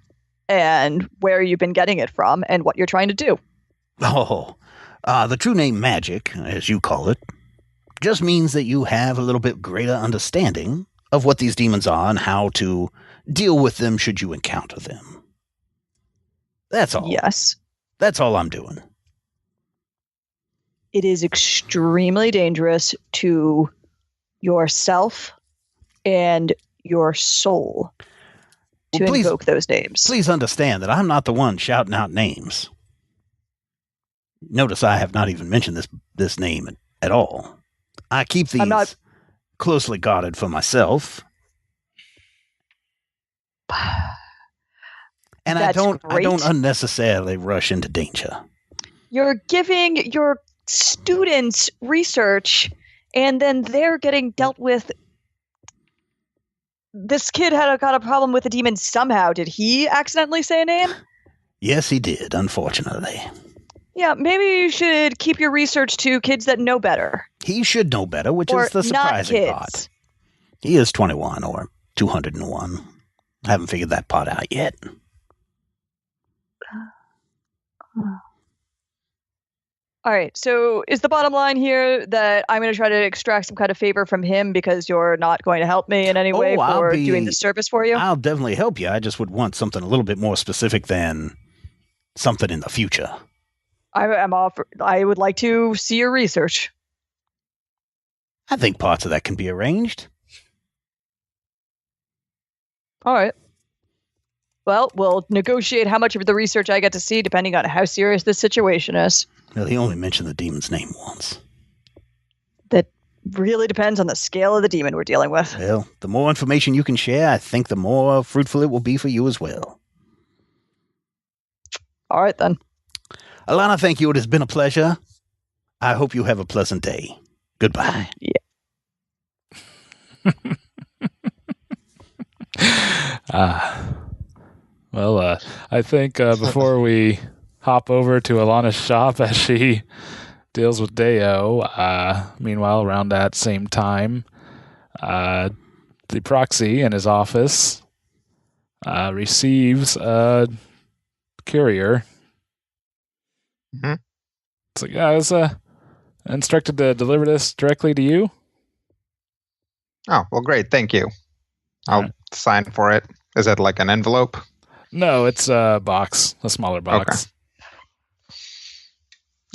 and where you've been getting it from and what you're trying to do. Oh, the true name magic, as you call it, just means that you have a little bit greater understanding of what these demons are and how to deal with them should you encounter them. That's all. Yes. That's all I'm doing. It is extremely dangerous to yourself and your soul to invoke those names. Please understand that I'm not the one shouting out names. Notice I have not even mentioned this name at all. I keep these closely guarded for myself. And I don't unnecessarily rush into danger. You're giving your students research and then they're getting dealt with. This kid got a problem with a demon somehow. Did he accidentally say a name? Yes, he did, unfortunately. Yeah, maybe you should keep your research to kids that know better. He should know better, which is the surprising part. He is 21 or 201. I haven't figured that part out yet. All right, so is the bottom line here that I'm going to try to extract some kind of favor from him because you're not going to help me in any way for doing the service for you? I'll definitely help you. I just would want something a little bit more specific than something in the future. I would like to see your research. I think parts of that can be arranged. All right. Well, we'll negotiate how much of the research I get to see depending on how serious this situation is. Well, he only mentioned the demon's name once. That really depends on the scale of the demon we're dealing with. Well, the more information you can share, I think the more fruitful it will be for you as well. All right, then. Alana, thank you. It has been a pleasure. I hope you have a pleasant day. Goodbye. Yeah. I think before we hop over to Alana's shop as she deals with Dayo, meanwhile, around that same time, the proxy in his office receives a courier. Mm-hmm. It's like, I was instructed to deliver this directly to you. Oh, well, great. Thank you. I'll sign for it. Is it like an envelope? No, it's a box, a smaller box.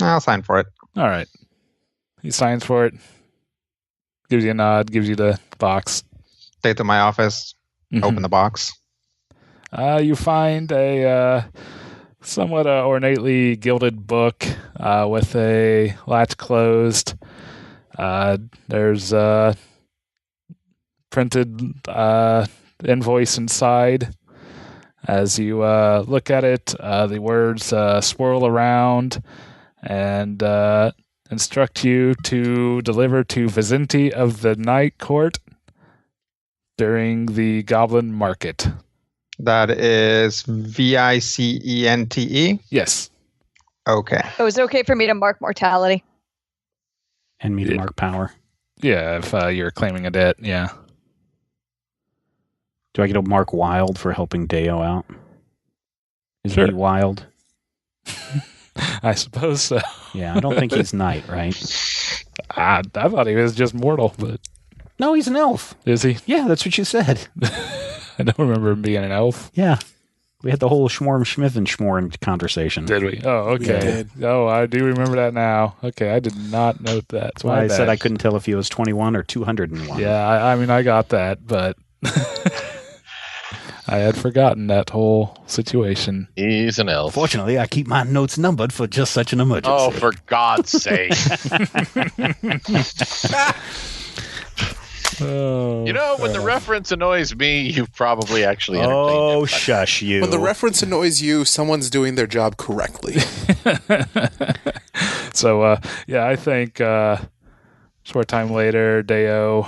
Okay. I'll sign for it. All right. He signs for it, gives you a nod, gives you the box. Take to my office, open the box. You find a somewhat ornately gilded book with a latch closed. There's a printed invoice inside. As you look at it, the words swirl around and instruct you to deliver to Vicente of the Night Court during the Goblin Market. That is Vicente? Yes. Okay. Oh, is it okay for me to mark mortality? And me to mark power. Yeah, if you're claiming a debt, yeah. Do I get to mark wild for helping Dayo out? Is Sure. he wild? I suppose so. Yeah, I don't think he's knight, right? I thought he was just mortal, but No, he's an elf. Is he? Yeah, that's what you said. I don't remember him being an elf. Yeah. We had the whole Schmorm Schmith and Schmorn conversation. Did we? Oh, okay. We did. Oh, I do remember that now. Okay, I did not note that. That's why I said I couldn't tell if he was 21 or 201. Yeah, I mean, I got that, but I had forgotten that whole situation. He's an elf. Fortunately, I keep my notes numbered for just such an emergency. Oh, for God's sake. Oh, You know, when the reference annoys me, you've probably actually entertained Oh, it. shush you. When the reference annoys you, someone's doing their job correctly. So, yeah, I think short time later, Dayo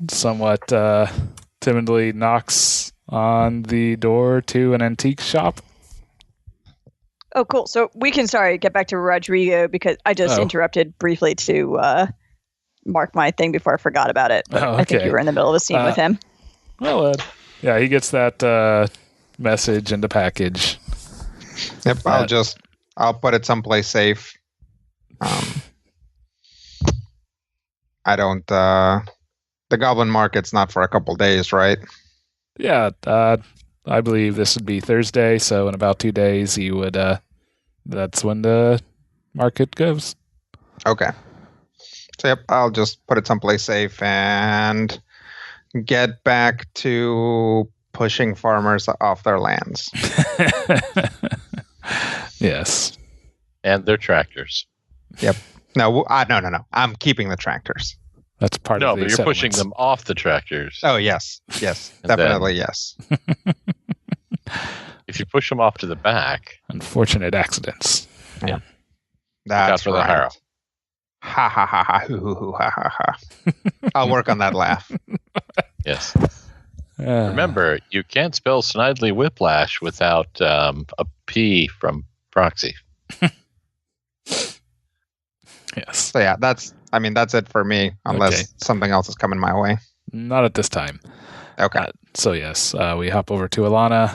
somewhat timidly knocks on the door to an antique shop. Oh, cool. So we can, get back to Rodrigo because I just interrupted briefly to mark my thing before I forgot about it. But I think you were in the middle of a scene with him. Well, yeah, he gets that message in the package. Yep, I'll put it someplace safe. I don't. The Goblin Market's not for a couple days, right? Yeah, I believe this would be Thursday, so in about 2 days he would. That's when the market goes. Okay. So yep, I'll just put it someplace safe and get back to pushing farmers off their lands. Yes. And their tractors. Yep. No. I'm keeping the tractors. That's part No, of the but you're pushing settlements. them off the tractors. Oh yes, yes, And definitely yes. If you push them off to the back, Unfortunate accidents. out That's for the right. harrow. Ha ha ha ha hoo hoo hoo ha ha ha. I'll work on that laugh. Yes. Uh, Remember, you can't spell Snidely Whiplash without a P from proxy. Yes. So yeah, that's it for me. Unless Okay. something else is coming my way. Not at this time. Okay. So yes, we hop over to Alana.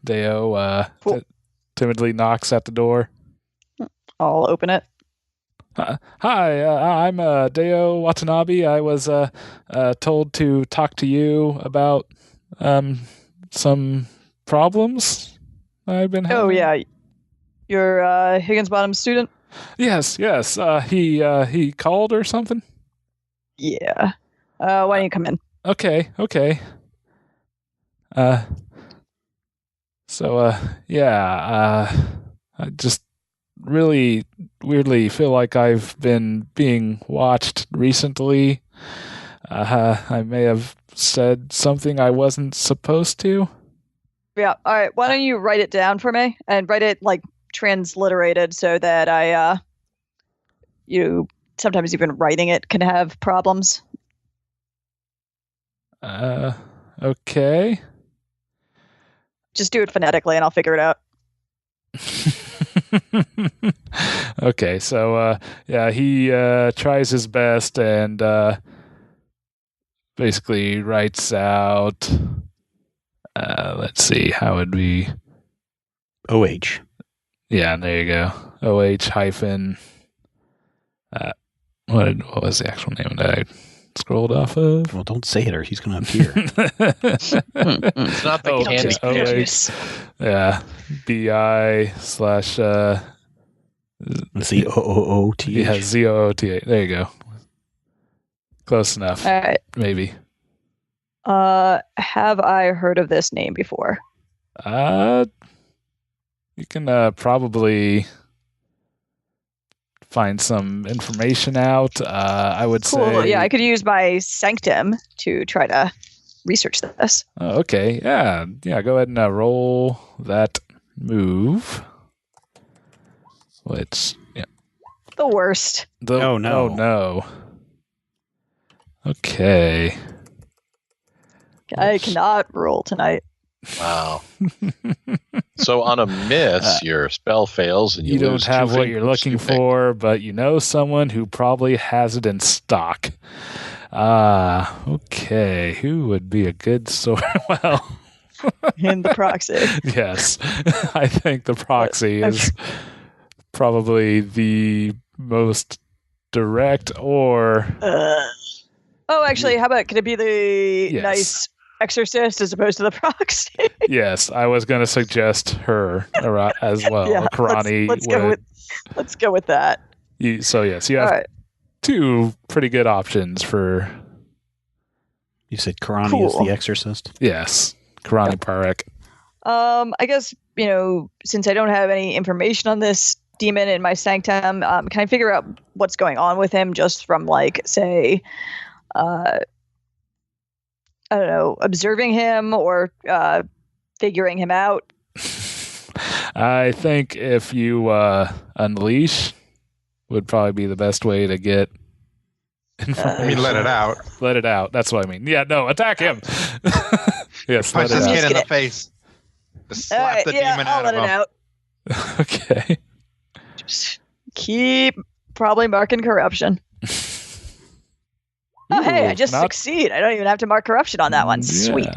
Dayo Cool. timidly knocks at the door. I'll open it. Hi, I'm Dayo Watanabe. I was told to talk to you about some problems I've been having. Oh, yeah. You're Higginsbottom student? Yes. He called or something? Yeah. Why don't you come in? Okay. I just really weirdly feel like I've been being watched recently. I may have said something I wasn't supposed to. Yeah. All right. Why don't you write it down for me and write it transliterated so that sometimes even writing it can have problems. Okay. Just do it phonetically and I'll figure it out. Okay, so he tries his best and basically writes out. Let's see, how would we? OH. Yeah, there you go. OH hyphen. What was the actual name that I scrolled off of? Well, don't say it or he's going to appear. It's not the Oh, candy just cane. Juice. Yeah, BI/. ZOOOT. Yeah, ZOOTA. There you go. Close enough. All right. Maybe. Have I heard of this name before? You can probably find some information out. I would Cool. say. Yeah, I could use my sanctum to try to research this. Oh, okay. Yeah. Go ahead and roll that move. Which, yeah. The worst. Oh, no. Oh, no. Okay. I cannot roll tonight. Wow. So on a miss, your spell fails and You don't lose have two what you're fingers looking to make. for, but you know someone who probably has it in stock. Okay. Who would be a good sword? Well, In the proxy. yes. I think the proxy is probably the most direct or... Actually, how about, could it be the Yes. nice exorcist as opposed to the proxy? Yes, I was going to suggest her as well. Yeah, Karani. let's go with that. So yes, you have All right. two pretty good options for... You said Karani Cool. is the exorcist? Yes, Karani Parek. I guess, since I don't have any information on this demon in my sanctum, can I figure out what's going on with him just from, like, say, I don't know, observing him or figuring him out? I think if you unleash would probably be the best way to get information. I mean, let it out. Let it out. That's what I mean. Yeah, no, attack him. Yes, Punch let this it kid out. in the face. Just slap Alright, the demon I'll out let of it him. out. Okay. Just keep probably marking corruption. Oh, hey, I just succeed. I don't even have to mark corruption on that one. Sweet.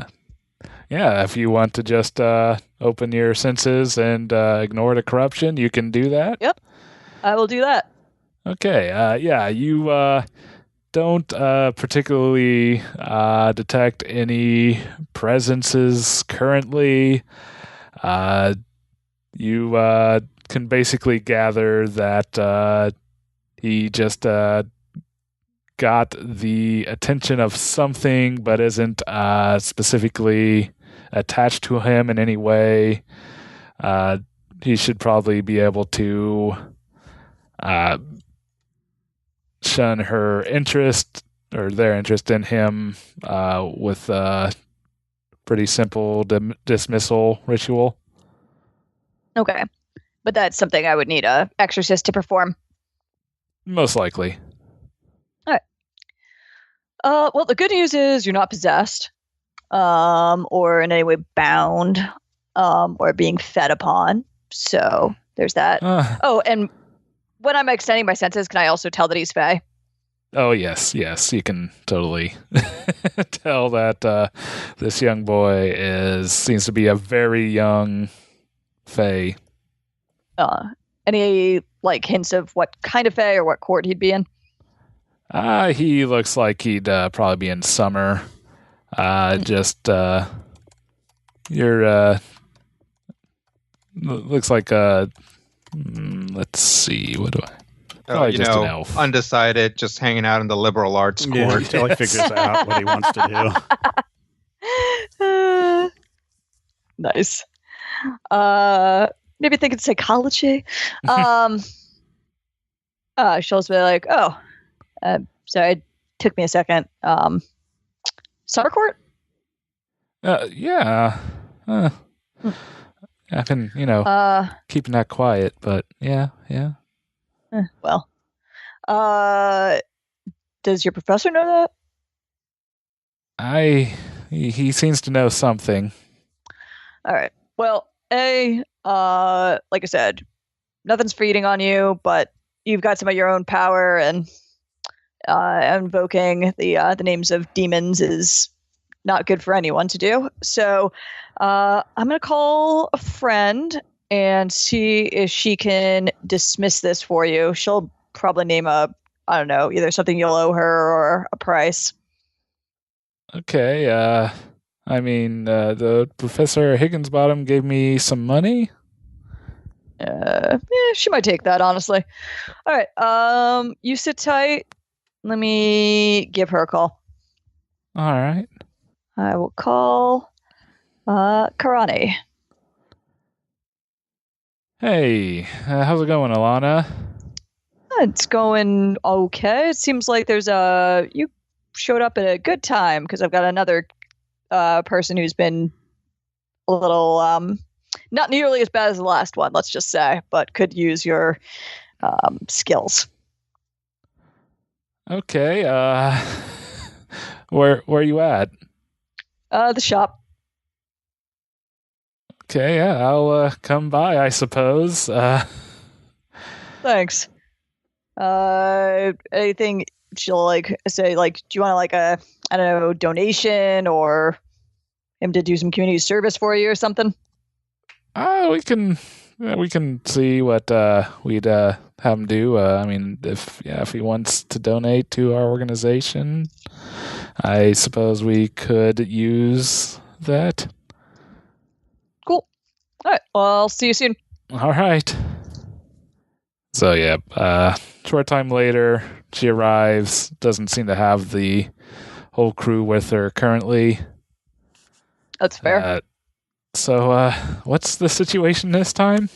Yeah, if you want to just open your senses and ignore the corruption, you can do that. Yep, I will do that. Okay, you don't particularly detect any presences currently. You can basically gather that he just got the attention of something, but isn't specifically attached to him in any way. He should probably be able to shun her interest or their interest in him with a pretty simple dismissal ritual. Okay. But that's something I would need a exorcist to perform. Most likely. Well, the good news is you're not possessed, or in any way bound, or being fed upon. So there's that. Oh, and when I'm extending my senses, can I also tell that he's Fae? Oh, yes, you can totally tell that this young boy seems to be a very young Fae. Any, like, hints of what kind of Fae or what court he'd be in? He looks like he'd probably be in summer. Looks like let's see, what do I... Probably just an elf. Undecided, just hanging out in the liberal arts Yeah, court. until he figures out what he wants to do. Nice. Maybe thinking psychology. She'll be like, sorry, it took me a second. Summer court? Yeah. I've been, keeping that quiet, but yeah. Well, does your professor know that? He seems to know something. All right. Well, like I said, nothing's feeding on you, but you've got some of your own power, and invoking the names of demons is not good for anyone to do. So I'm going to call a friend and see if she can dismiss this for you. She'll probably name I don't know, either something you'll owe her or a price. Okay, the Professor Higginsbottom gave me some money. Yeah, she might take that, honestly. All right, you sit tight. Let me give her a call. All right. I will call Karani. Hey, how's it going, Alana? It's going okay. It seems like you showed up at a good time, because I've got another person who's been a little not nearly as bad as the last one, let's just say, but could use your skills. Okay, where are you at? The shop. Okay, yeah, I'll come by, I suppose. Thanks. Anything she'll say, do you want a I don't know, donation or him to do some community service for you or something? We can we can see what we'd have him do. I mean, if he wants to donate to our organization, I suppose we could use that. Cool. All right. Well, I'll see you soon. All right. So short time later, she arrives. Doesn't seem to have the whole crew with her currently. That's fair. So what's the situation this time?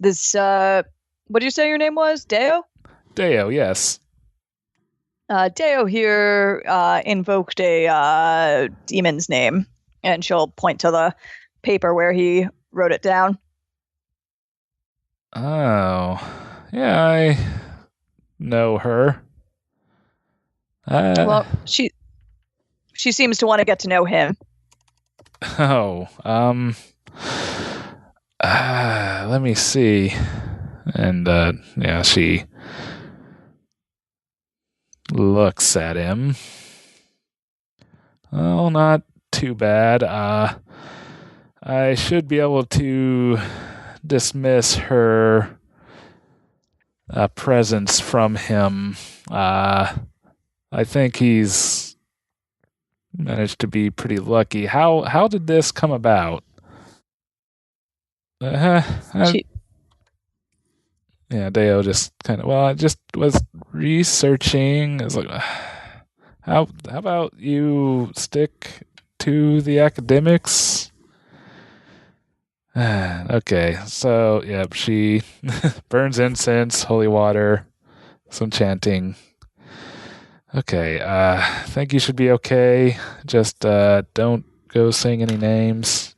This, what did you say your name was? Dayo? Dayo, yes. Dayo here invoked a demon's name, and she'll point to the paper where he wrote it down. Oh, yeah, I know her. Well, she seems to want to get to know him. Oh, let me see. And she looks at him. Oh, not too bad. I should be able to dismiss her presence from him. I think he's managed to be pretty lucky. How did this come about? Dayo just kind of, I just was researching. It's like, how about you stick to the academics? Okay, so, she burns incense, holy water, some chanting. Okay, I think you should be okay. Just don't go saying any names.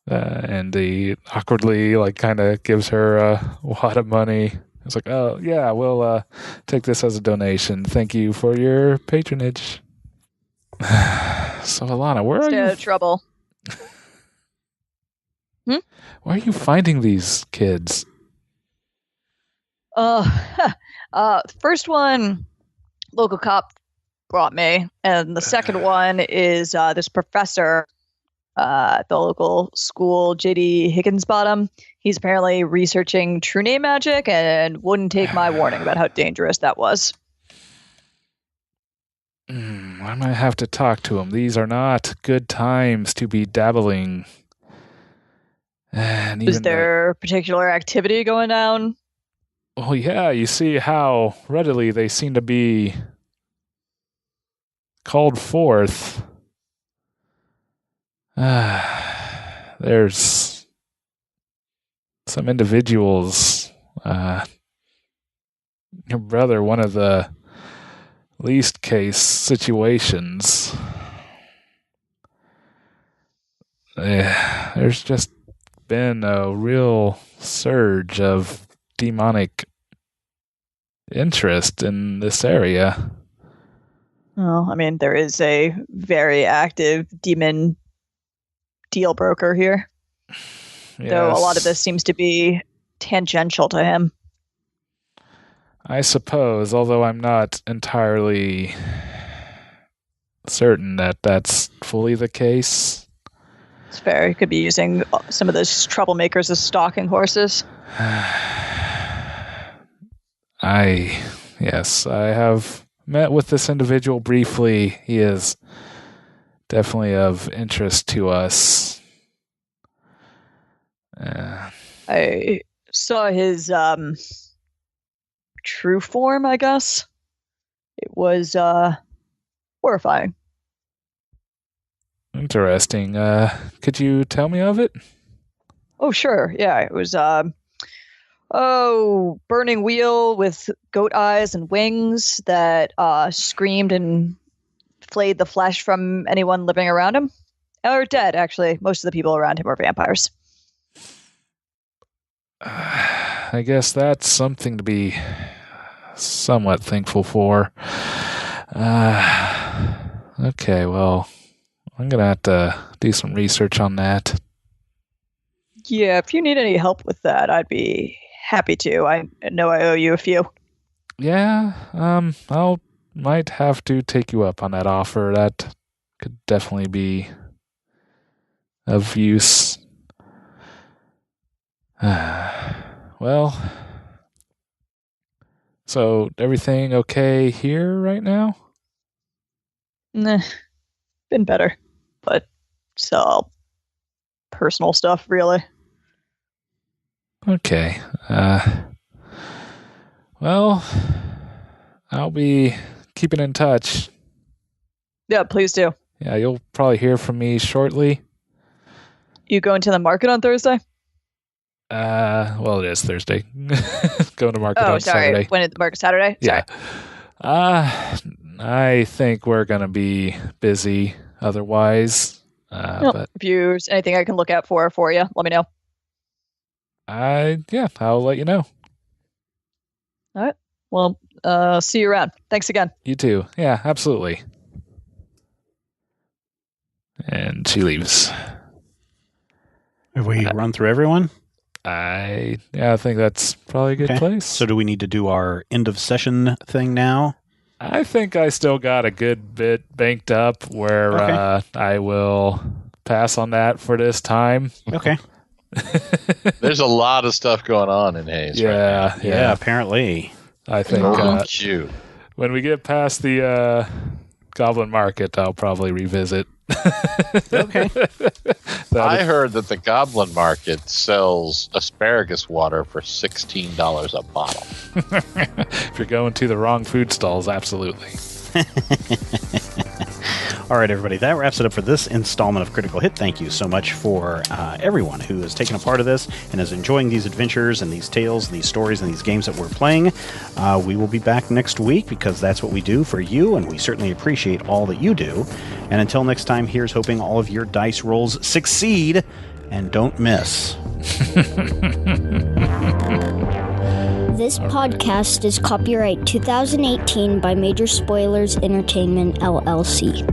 And he awkwardly, kind of gives her a wad of money. It's like, oh, yeah, we'll take this as a donation. Thank you for your patronage. So, Alana, where are you? Stay out of trouble. Where are you finding these kids? First one, local cop brought me, and the second one is this professor at the local school, J.D. Higginsbottom. He's apparently researching true name magic and wouldn't take my warning about how dangerous that was. I might have to talk to him. These are not good times to be dabbling. And is there particular activity going down? Oh, yeah, you see how readily they seem to be called forth. There's some individuals, your brother, one of the least case situations. There's just been a real surge of demonic interest in this area. Well, I mean, there is a very active demon deal broker here. Yes. Though a lot of this seems to be tangential to him. I suppose, although I'm not entirely certain that that's fully the case. It's fair. He could be using some of those troublemakers as stalking horses. I have met with this individual briefly. He is definitely of interest to us. I saw his true form, I guess. It was horrifying. Interesting. Could you tell me of it? Oh, sure. Yeah, it was burning wheel with goat eyes and wings that screamed and flayed the flesh from anyone living around him. Or dead, actually. Most of the people around him were vampires. I guess that's something to be somewhat thankful for. Okay, well, I'm going to have to do some research on that. Yeah, if you need any help with that, I'd be happy to. I know I owe you a few. Yeah, I'll might have to take you up on that offer. That could definitely be of use. Well, so everything okay here right now? Nah, been better, but it's all personal stuff, really. Okay. Well, I'll be keeping in touch. Yeah, please do. Yeah, you'll probably hear from me shortly. You going to the market on Thursday? Well, it is Thursday. Going to market on sorry. Saturday. When is the market Saturday? Yeah. Sorry. I think we're gonna be busy otherwise. But if there's anything I can look out for you, let me know. I'll let you know. All right. Well, see you around. Thanks again. You too. Yeah, absolutely. And she leaves. Have we run through everyone? I think that's probably a good place. So do we need to do our end of session thing now? I think I still got a good bit banked up where I will pass on that for this time. Okay. There's a lot of stuff going on in Hayes. Yeah, right Yeah, apparently. I think cute. when we get past the Goblin Market, I'll probably revisit. Okay. I heard that the Goblin Market sells asparagus water for $16 a bottle. If you're going to the wrong food stalls, absolutely. All right, everybody, that wraps it up for this installment of Critical Hit. Thank you so much for everyone who has taken a part of this and is enjoying these adventures and these tales and these stories and these games that we're playing. We will be back next week because that's what we do for you, and we certainly appreciate all that you do. And until next time, here's hoping all of your dice rolls succeed and don't miss. This podcast is copyright 2018 by Major Spoilers Entertainment, LLC.